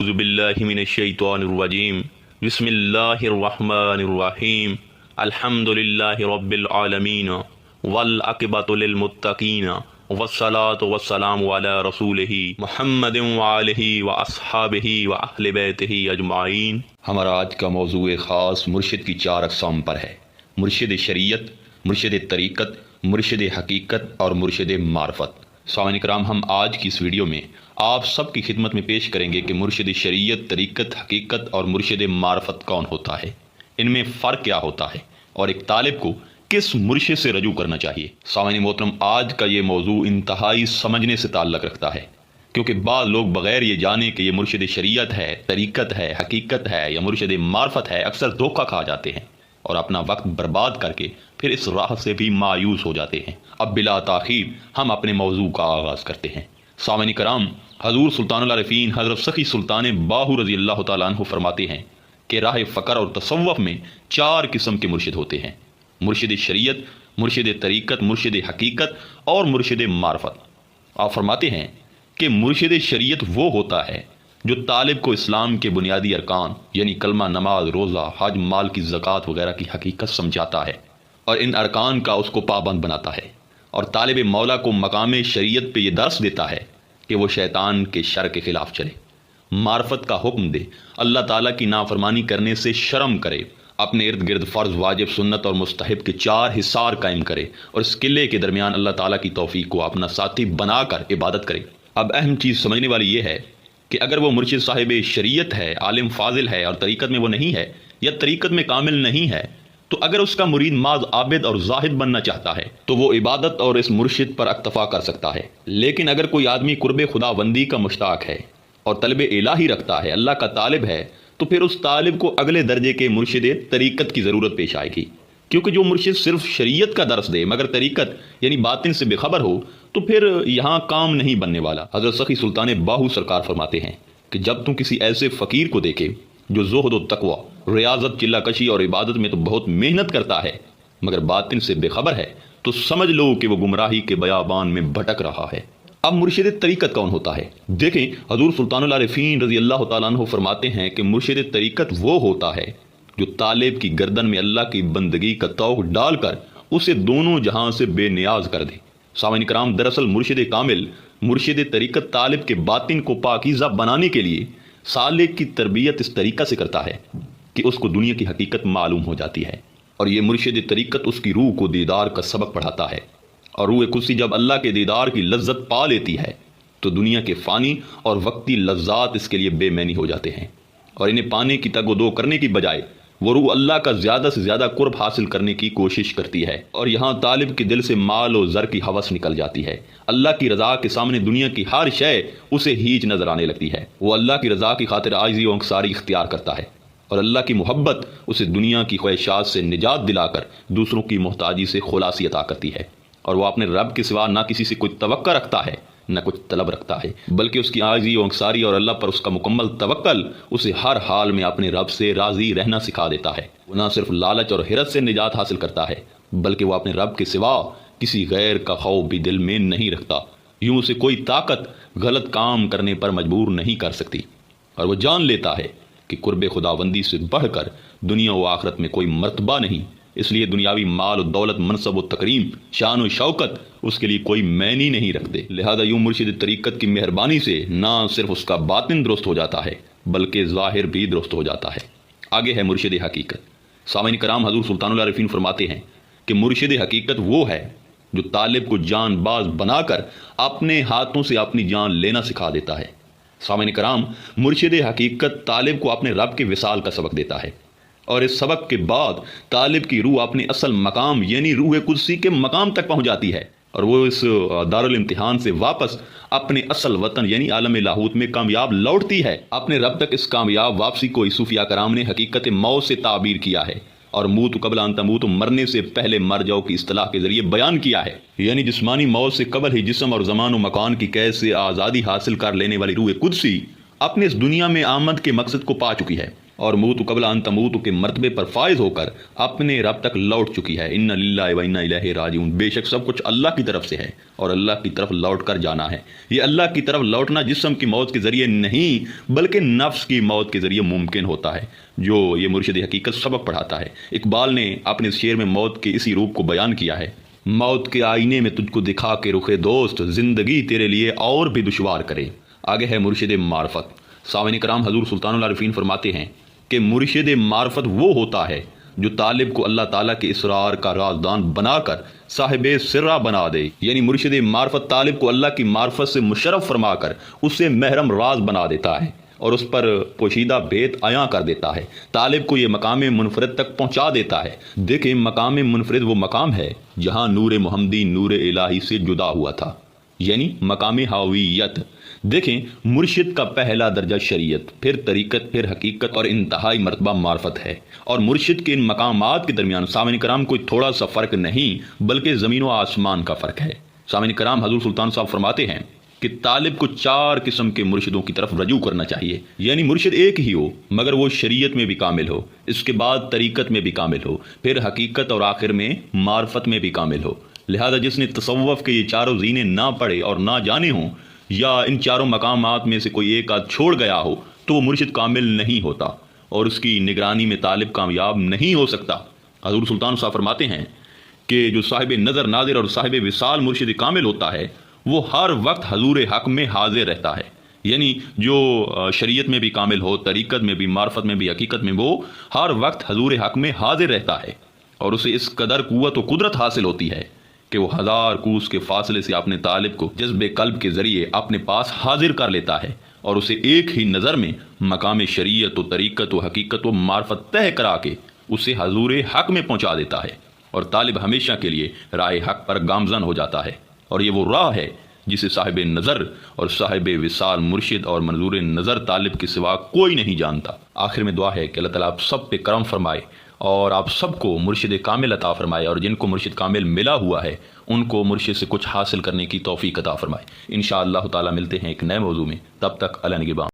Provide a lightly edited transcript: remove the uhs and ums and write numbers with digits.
اعوذ باللہ من الشیطان الرجیم بسم اللہ الرحمن الرحیم الحمد للہ رب العالمین والعاقبۃ للمتقین والصلاۃ والسلام علی رسولہ محمد وآلہ واصحابہ واہل بیتہ اجمعین۔ ہمارا آج کا موضوع خاص مرشد کی 4 اقسام پر ہے: مرشد شریعت، مرشد طریقت، مرشد حقیقت اور مرشد معرفت۔ سامعین کرام، ہم آج کی اس ویڈیو میں آپ سب کی خدمت میں پیش کریں گے کہ مرشد شریعت، طریقت، حقیقت اور مرشد معرفت کون ہوتا ہے، ان میں فرق کیا ہوتا ہے اور ایک طالب کو کس مرشد سے رجوع کرنا چاہیے۔ سامعین محترم، آج کا یہ موضوع انتہائی سمجھنے سے تعلق رکھتا ہے، کیونکہ بعض لوگ بغیر یہ جانے کہ یہ مرشد شریعت ہے، طریقت ہے، حقیقت ہے یا مرشد معرفت ہے، اکثر دھوکہ کھا جاتے ہیں اور اپنا وقت برباد کر کے پھر اس راہ سے بھی مایوس ہو جاتے ہیں۔ اب بلا تاخیر ہم اپنے موضوع کا آغاز کرتے ہیں۔ سامعین کرام، حضور سلطان العارفین حضرت سخی سلطان باہو رضی اللہ تعالیٰ عنہ فرماتے ہیں کہ راہ فقر اور تصوف میں 4 قسم کے مرشد ہوتے ہیں: مرشد شریعت، مرشد طریقت، مرشد حقیقت اور مرشد معرفت۔ آپ فرماتے ہیں کہ مرشد شریعت وہ ہوتا ہے جو طالب کو اسلام کے بنیادی ارکان یعنی کلمہ، نماز، روزہ، حج، مال کی زکوٰۃ وغیرہ کی حقیقت سمجھاتا ہے اور ان ارکان کا اس کو پابند بناتا ہے، اور طالب مولا کو مقام شریعت پہ یہ درس دیتا ہے کہ وہ شیطان کے شر کے خلاف چلے، معرفت کا حکم دے، اللہ تعالیٰ کی نافرمانی کرنے سے شرم کرے، اپنے ارد گرد فرض، واجب، سنت اور مستحب کے 4 حصار قائم کرے اور اس قلعے کے درمیان اللہ تعالیٰ کی توفیق کو اپنا ساتھی بنا کر عبادت کرے۔ اب اہم چیز سمجھنے والی یہ ہے کہ اگر وہ مرشد صاحب شریعت ہے، عالم فاضل ہے اور طریقت میں وہ نہیں ہے یا طریقت میں کامل نہیں ہے، تو اگر اس کا مرید محض عابد اور زاہد بننا چاہتا ہے تو وہ عبادت اور اس مرشد پر اکتفا کر سکتا ہے۔ لیکن اگر کوئی آدمی قرب خدا بندی کا مشتاق ہے اور طلب الہی رکھتا ہے، اللہ کا طالب ہے، تو پھر اس طالب کو اگلے درجے کے مرشد طریقت کی ضرورت پیش آئے گی، کیونکہ جو مرشد صرف شریعت کا درس دے مگر طریقت یعنی باطن سے بے خبر ہو تو پھر یہاں کام نہیں بننے والا۔ حضرت سخی سلطان باہو سرکار فرماتے ہیں کہ جب تم کسی ایسے فقیر کو دیکھے جو زہد و تقوی، ریاضت، چلہ کشی اور عبادت میں تو بہت محنت کرتا ہے مگر باطن سے بے خبر ہے، تو سمجھ لو کہ وہ گمراہی کے بیابان میں بھٹک رہا ہے۔ اب مرشد طریقت کون ہوتا ہے؟ دیکھیں، حضور سلطان العارفین رضی اللہ تعالیٰ عنہ فرماتے ہیں کہ مرشد طریقت وہ ہوتا ہے جو طالب کی گردن میں اللہ کی بندگی کا طوق ڈال کر اسے دونوں جہاں سے بے نیاز کر دے۔ سامعین کرام، دراصل مرشد کامل، مرشد طریقت طالب کے باطن کو پاکیزہ بنانے کے لیے سالک کی تربیت اس طریقہ سے کرتا ہے کہ اس کو دنیا کی حقیقت معلوم ہو جاتی ہے، اور یہ مرشد طریقت اس کی روح کو دیدار کا سبق پڑھاتا ہے، اور روح قدسی جب اللہ کے دیدار کی لذت پا لیتی ہے تو دنیا کے فانی اور وقتی لذات اس کے لیے بے معنی ہو جاتے ہیں، اور انہیں پانے کی تگ و دو کرنے کی بجائے وہ روح اللہ کا زیادہ سے زیادہ قرب حاصل کرنے کی کوشش کرتی ہے، اور یہاں طالب کے دل سے مال و زر کی ہوس نکل جاتی ہے۔ اللہ کی رضا کے سامنے دنیا کی ہر شے اسے ہیچ نظر آنے لگتی ہے۔ وہ اللہ کی رضا کی خاطر عاجزی و انکساری اختیار کرتا ہے، اور اللہ کی محبت اسے دنیا کی خواہشات سے نجات دلا کر دوسروں کی محتاجی سے خلاصی عطا کرتی ہے، اور وہ اپنے رب کے سوا نہ کسی سے کوئی توقع رکھتا ہے نہ کچھ طلب رکھتا ہے، بلکہ اس کی عاجزی و انکساری اور اللہ پر اس کا مکمل توکل اسے ہر حال میں اپنے رب سے راضی رہنا سکھا دیتا ہے۔ وہ نہ صرف لالچ اور حرص سے نجات حاصل کرتا ہے بلکہ وہ اپنے رب کے سوا کسی غیر کا خوف بھی دل میں نہیں رکھتا۔ یوں اسے کوئی طاقت غلط کام کرنے پر مجبور نہیں کر سکتی، اور وہ جان لیتا ہے کہ قرب خداوندی سے بڑھ کر دنیا و آخرت میں کوئی مرتبہ نہیں، اس لیے دنیاوی مال و دولت، منصب و تکریم، شان و شوکت اس کے لیے کوئی معنی نہیں رکھتے۔ لہذا یوں مرشد طریقت کی مہربانی سے نہ صرف اس کا باطن درست ہو جاتا ہے بلکہ ظاہر بھی درست ہو جاتا ہے۔ آگے ہے مرشد حقیقت۔ سامعین کرام، حضور سلطان العارفین فرماتے ہیں کہ مرشد حقیقت وہ ہے جو طالب کو جان باز بنا کر اپنے ہاتھوں سے اپنی جان لینا سکھا دیتا ہے۔ سامعین کرام، مرشد حقیقت طالب کو اپنے رب کے وصال کا سبق دیتا ہے، اور اس سبق کے بعد طالب کی روح اپنے اصل مقام یعنی روح قدسی کے مقام تک پہنچ جاتی ہے، اور وہ اس دارالامتحان سے واپس اپنے اصل وطن یعنی عالم لاہوت میں کامیاب لوٹتی ہے۔ اپنے رب تک اس کامیاب واپسی کو صوفیاء کرام نے حقیقت موت سے تعبیر کیا ہے، اور موت قبل ان تموت، مرنے سے پہلے مر جاؤ کی اصطلاح کے ذریعے بیان کیا ہے، یعنی جسمانی موت سے قبل ہی جسم اور زمان و مکان کی قید سے آزادی حاصل کر لینے والی روح قدسی اپنے اس دنیا میں آمد کے مقصد کو پا چکی ہے، اور موت قبل ان تموت کے مرتبے پر فائز ہو کر اپنے رب تک لوٹ چکی ہے۔ ان للہ و انا الیہ راجعون، بے شک سب کچھ اللہ کی طرف سے ہے اور اللہ کی طرف لوٹ کر جانا ہے۔ یہ اللہ کی طرف لوٹنا جسم کی موت کے ذریعے نہیں بلکہ نفس کی موت کے ذریعے ممکن ہوتا ہے، جو یہ مرشد حقیقت سبق پڑھاتا ہے۔ اقبال نے اپنے اس شعر میں موت کے اسی روپ کو بیان کیا ہے۔ موت کے آئینے میں تجھ کو دکھا کے رخ دوست، زندگی تیرے لیے اور بھی دشوار کرے۔ آگے ہے مرشد معرفت۔ سامعین کرام، حضور سلطان العارفین فرماتے ہیں کہ مرشد معرفت وہ ہوتا ہے جو طالب کو اللہ تعالیٰ کے اسرار کا رازدان بنا کر صاحب سرہ بنا دے، یعنی مرشد معرفت طالب کو اللہ کی معرفت سے مشرف فرما کر اسے محرم راز بنا دیتا ہے اور اس پر پوشیدہ بھید عیاں کر دیتا ہے، طالب کو یہ مقام منفرد تک پہنچا دیتا ہے۔ دیکھیں، مقام منفرد وہ مقام ہے جہاں نور محمدی نور الہی سے جدا ہوا تھا، یعنی مقام حاویت۔ دیکھیں، مرشد کا پہلا درجہ شریعت، پھر طریقت، پھر حقیقت اور انتہائی مرتبہ معرفت ہے، اور مرشد کے ان مقامات کے درمیان سامعین کرام کوئی تھوڑا سا فرق نہیں بلکہ زمین و آسمان کا فرق ہے۔ سامعین کرام، حضور سلطان صاحب فرماتے ہیں کہ طالب کو 4 قسم کے مرشدوں کی طرف رجوع کرنا چاہیے، یعنی مرشد ایک ہی ہو مگر وہ شریعت میں بھی کامل ہو، اس کے بعد طریقت میں بھی کامل ہو، پھر حقیقت اور آخر میں معرفت میں بھی کامل ہو۔ لہذا جس نے تصوف کے یہ 4 زینے نہ پڑھے اور نہ جانے ہوں، یا ان 4 مقامات میں سے کوئی ایک آدھ چھوڑ گیا ہو، تو وہ مرشد کامل نہیں ہوتا اور اس کی نگرانی میں طالب کامیاب نہیں ہو سکتا۔ حضور سلطان صاحب فرماتے ہیں کہ جو صاحب نظر ناظر اور صاحب وصال مرشد کامل ہوتا ہے وہ ہر وقت حضور حق میں حاضر رہتا ہے، یعنی جو شریعت میں بھی کامل ہو، طریقت میں بھی، معرفت میں بھی، حقیقت میں، وہ ہر وقت حضور حق میں حاضر رہتا ہے اور اسے اس قدر قوت و قدرت حاصل ہوتی ہے کہ وہ 1000 کوس کے فاصلے سے اپنے طالب کو جذب قلب کے ذریعے اپنے پاس حاضر کر لیتا ہے اور اسے ایک ہی نظر میں مقام شریعت و طریقت و حقیقت و معرفت طے کرا کے اسے حضور حق میں پہنچا دیتا ہے، اور طالب ہمیشہ کے لیے راہ حق پر گامزن ہو جاتا ہے، اور یہ وہ راہ ہے جسے صاحب نظر اور صاحب وصال مرشد اور منظور نظر طالب کے سوا کوئی نہیں جانتا۔ آخر میں دعا ہے کہ اللہ تعالیٰ آپ سب پہ کرم فرمائے اور آپ سب کو مرشد کامل عطا فرمائے، اور جن کو مرشد کامل ملا ہوا ہے ان کو مرشد سے کچھ حاصل کرنے کی توفیق عطا فرمائے۔ انشاءاللہ تعالیٰ ملتے ہیں ایک نئے موضوع میں، تب تک اللہ نگہبان۔